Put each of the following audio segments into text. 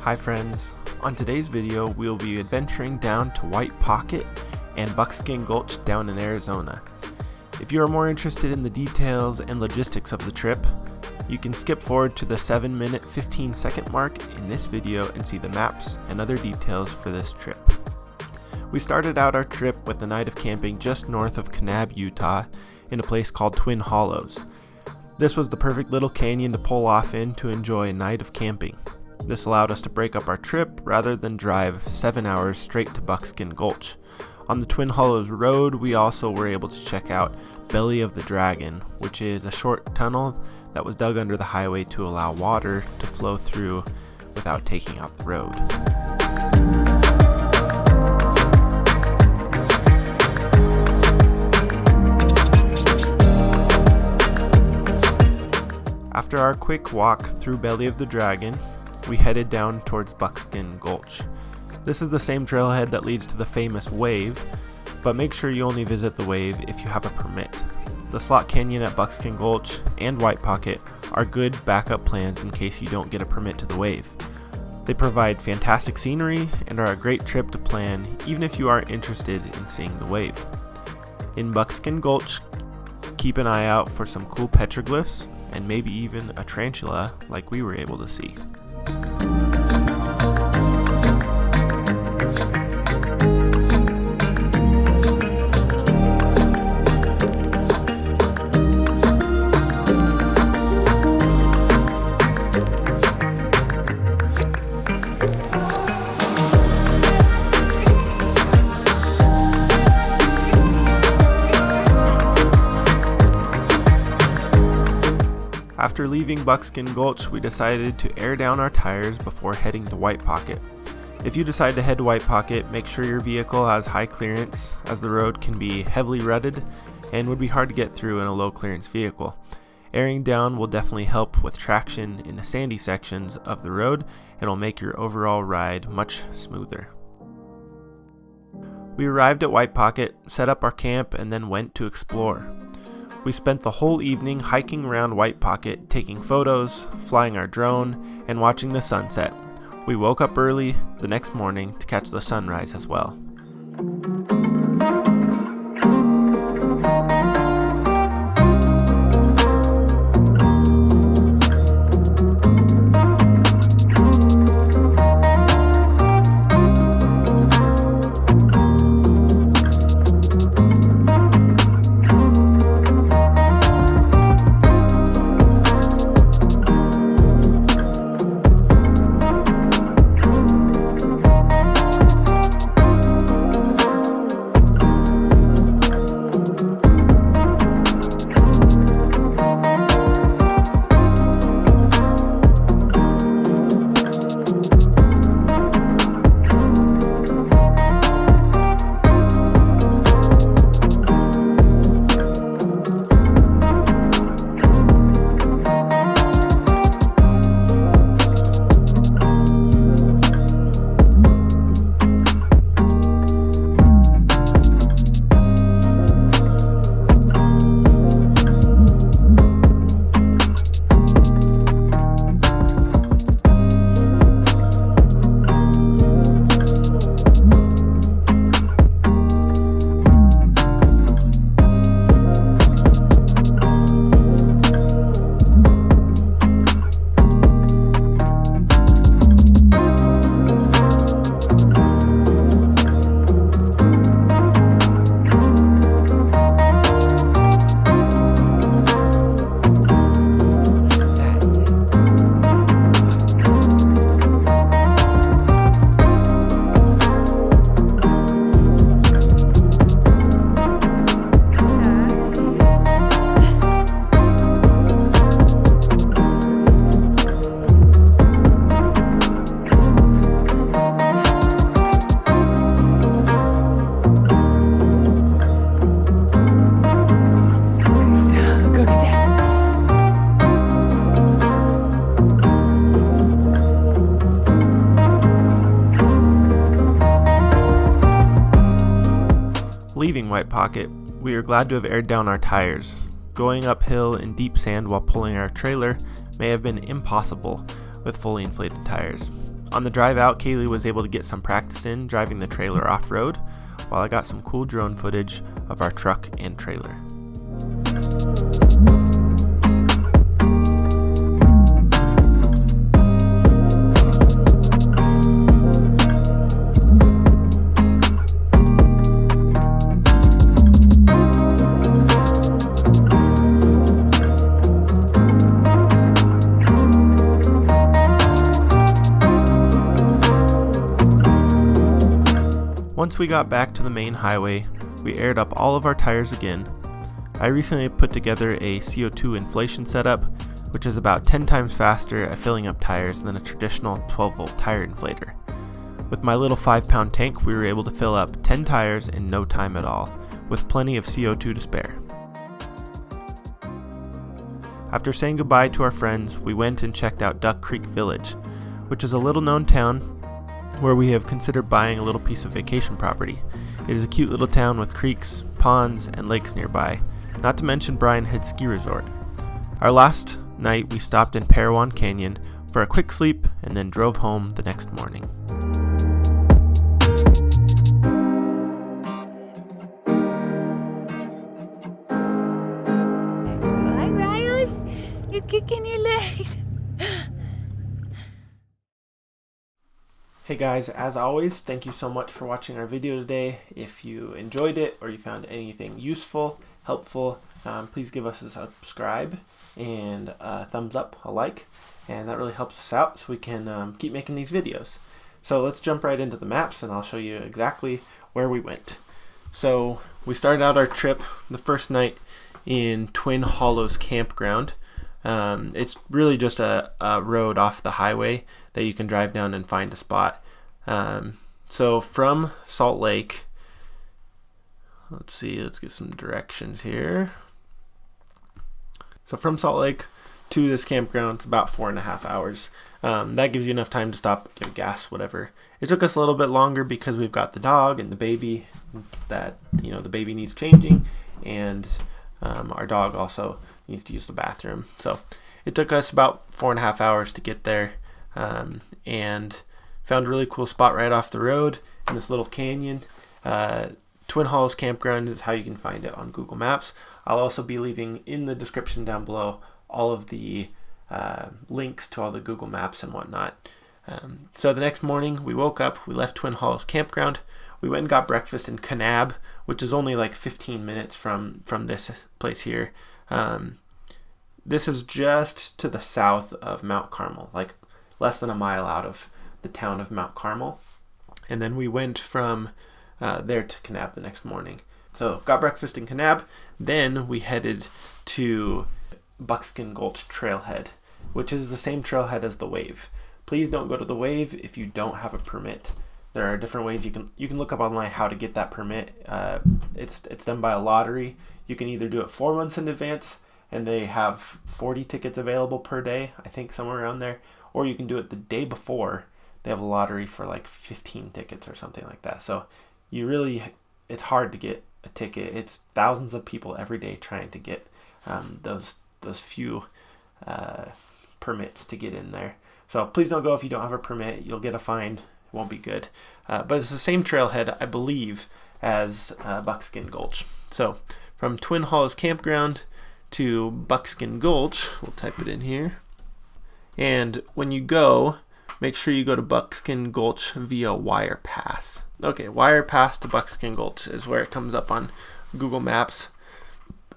Hi friends, on today's video we'll be adventuring down to White Pocket and Buckskin Gulch down in Arizona. If you are more interested in the details and logistics of the trip, you can skip forward to the 7-minute 15-second mark in this video and see the maps and other details for this trip. We started out our trip with a night of camping just north of Kanab, Utah in a place called Twin Hollows. This was the perfect little canyon to pull off in to enjoy a night of camping. This allowed us to break up our trip rather than drive 7 hours straight to Buckskin Gulch. On the Twin Hollows Road, we also were able to check out Belly of the Dragon, which is a short tunnel that was dug under the highway to allow water to flow through without taking out the road. After our quick walk through Belly of the Dragon, we headed down towards Buckskin Gulch. This is the same trailhead that leads to the famous Wave, but make sure you only visit the Wave if you have a permit. The Slot Canyon at Buckskin Gulch and White Pocket are good backup plans in case you don't get a permit to the Wave. They provide fantastic scenery and are a great trip to plan even if you aren't interested in seeing the Wave. In Buckskin Gulch, keep an eye out for some cool petroglyphs and maybe even a tarantula like we were able to see. After leaving Buckskin Gulch, we decided to air down our tires before heading to White Pocket. If you decide to head to White Pocket, make sure your vehicle has high clearance, as the road can be heavily rutted and would be hard to get through in a low clearance vehicle. Airing down will definitely help with traction in the sandy sections of the road and will make your overall ride much smoother. We arrived at White Pocket, set up our camp, and then went to explore. We spent the whole evening hiking around White Pocket, taking photos, flying our drone, and watching the sunset. We woke up early the next morning to catch the sunrise as well. Leaving White Pocket, we are glad to have aired down our tires. Going uphill in deep sand while pulling our trailer may have been impossible with fully inflated tires. On the drive out, Kaylee was able to get some practice in driving the trailer off-road, while I got some cool drone footage of our truck and trailer. Once we got back to the main highway, we aired up all of our tires again. I recently put together a CO2 inflation setup, which is about 10 times faster at filling up tires than a traditional 12-volt tire inflator. With my little 5-pound tank, we were able to fill up 10 tires in no time at all, with plenty of CO2 to spare. After saying goodbye to our friends, we went and checked out Duck Creek Village, which is a little-known town where we have considered buying a little piece of vacation property. It is a cute little town with creeks, ponds, and lakes nearby, not to mention Bryan Head Ski Resort. Our last night we stopped in Parowan Canyon for a quick sleep and then drove home the next morning. Hi Riles, you're kicking your legs. Hey guys, as always, thank you so much for watching our video today. If you enjoyed it or you found anything useful, helpful, please give us a subscribe and a thumbs up, a like, and that really helps us out so we can keep making these videos. So let's jump right into the maps and I'll show you exactly where we went. So we started out our trip the first night in Twin Hollows Campground. It's really just a road off the highway that you can drive down and find a spot. So from Salt Lake, let's get some directions here. So from Salt Lake to this campground, it's about 4.5 hours. That gives you enough time to stop, give gas, whatever. It took us a little bit longer because we've got the dog and the baby that, the baby needs changing, and our dog also needs to use the bathroom. So it took us about 4.5 hours to get there, and found a really cool spot right off the road in this little canyon. Twin Hollows Campground is how you can find it on Google Maps. I'll also be leaving in the description down below all of the links to all the Google Maps and whatnot. So the next morning we woke up, we left Twin Hollows Campground, we went and got breakfast in Kanab, which is only like 15 minutes from this place here. This is just to the south of Mount Carmel, like less than a mile out of the town of Mount Carmel. And then we went from there to Kanab the next morning. So got breakfast in Kanab, then we headed to Buckskin Gulch Trailhead, which is the same trailhead as the Wave. Please don't go to the Wave if you don't have a permit. There are different ways you can look up online how to get that permit. It's done by a lottery. You can either do it 4 months in advance, and they have 40 tickets available per day, I think somewhere around there, or you can do it the day before. They have a lottery for like 15 tickets or something like that. So it's hard to get a ticket. It's thousands of people every day trying to get those few permits to get in there. So please don't go if you don't have a permit. You'll get a fine. It won't be good. But it's the same trailhead, I believe, as Buckskin Gulch. So from Twin Hollows Campground to Buckskin Gulch, we'll type it in here. And when you go, make sure you go to Buckskin Gulch via Wire Pass. Okay, Wire Pass to Buckskin Gulch is where it comes up on Google Maps.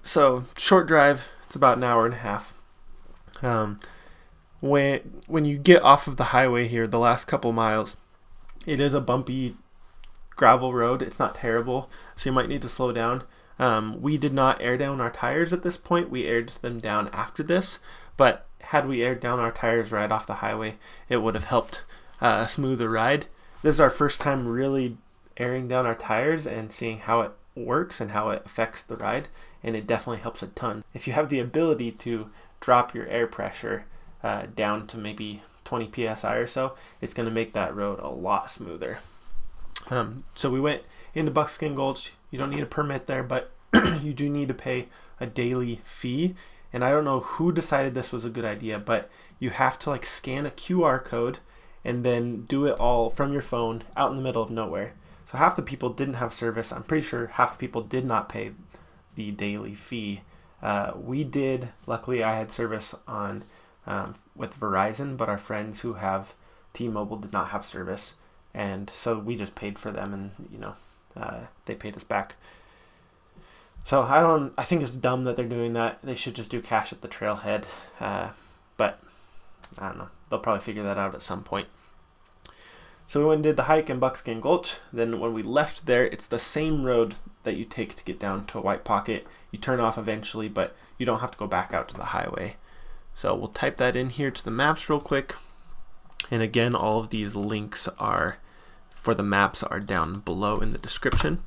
So short drive, it's about an hour and a half. When you get off of the highway here, the last couple miles, it is a bumpy gravel road. It's not terrible, so you might need to slow down. We did not air down our tires at this point. We aired them down after this, but had we aired down our tires right off the highway, it would have helped smooth the ride. This is our first time really airing down our tires and seeing how it works and how it affects the ride, and it definitely helps a ton. If you have the ability to drop your air pressure down to maybe 20 psi or so, it's going to make that road a lot smoother. So we went into Buckskin Gulch. You don't need a permit there, but you do need to pay a daily fee. And I don't know who decided this was a good idea, but you have to scan a QR code and then do it all from your phone out in the middle of nowhere. So half the people didn't have service. I'm pretty sure half the people did not pay the daily fee. We did. Luckily, I had service on with Verizon, but our friends who have T-Mobile did not have service, and so we just paid for them, and they paid us back. So I think it's dumb that they're doing that. They should just do cash at the trailhead, but I don't know. They'll probably figure that out at some point. So we went and did the hike in Buckskin Gulch. Then when we left there, it's the same road that you take to get down to White Pocket. You turn off eventually, but you don't have to go back out to the highway. So we'll type that in here to the maps real quick. And again, all of these links for the maps are down below in the description.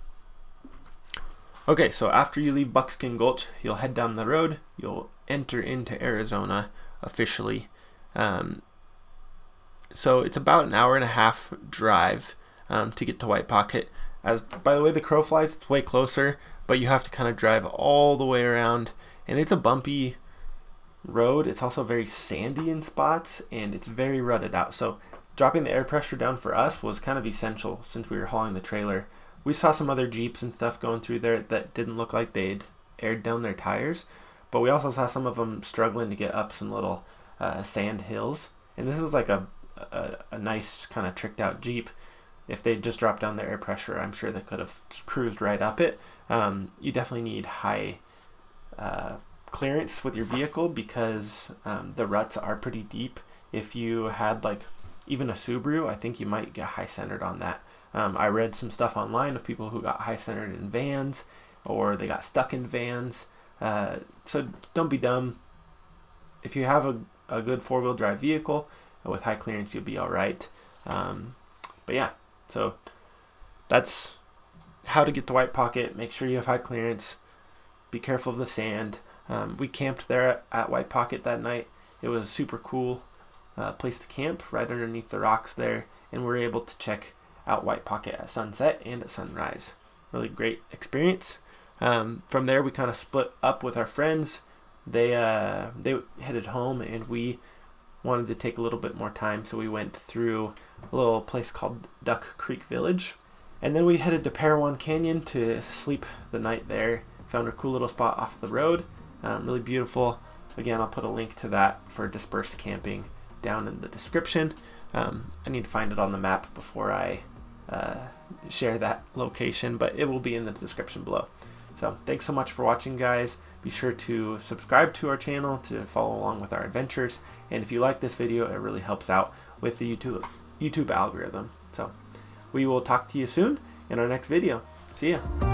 Okay, so after you leave Buckskin Gulch, you'll head down the road. You'll enter into Arizona officially. So it's about an hour and a half drive to get to White Pocket. By the way the crow flies, it's way closer, but you have to kind of drive all the way around, and it's a bumpy road. It's also very sandy in spots, and it's very rutted out. So dropping the air pressure down for us was kind of essential since we were hauling the trailer. We saw some other Jeeps and stuff going through there that didn't look like they'd aired down their tires, but we also saw some of them struggling to get up some little sand hills. And this is like a nice kind of tricked out Jeep. If they just dropped down the air pressure, I'm sure they could have cruised right up it. You definitely need high clearance with your vehicle because the ruts are pretty deep. If you had like even a Subaru, I think you might get high centered on that. I read some stuff online of people who got high centered in vans, or they got stuck in vans. So don't be dumb. If you have a good four-wheel drive vehicle with high clearance, you'll be all right. But yeah, so that's how to get to White Pocket. Make sure you have high clearance. Be careful of the sand. We camped there at White Pocket that night. It was a super cool place to camp right underneath the rocks there, and we were able to check out White Pocket at sunset and at sunrise. Really great experience. From there, we kind of split up with our friends. They headed home, and we wanted to take a little bit more time, so we went through a little place called Duck Creek Village, and then we headed to Parowan Canyon to sleep the night there. Found a cool little spot off the road, really beautiful. Again, I'll put a link to that for dispersed camping down in the description. I need to find it on the map before I share that location, but it will be in the description below. So thanks so much for watching, guys. Be sure to subscribe to our channel to follow along with our adventures, and if you like this video, it really helps out with the YouTube algorithm. So we will talk to you soon in our next video. See ya.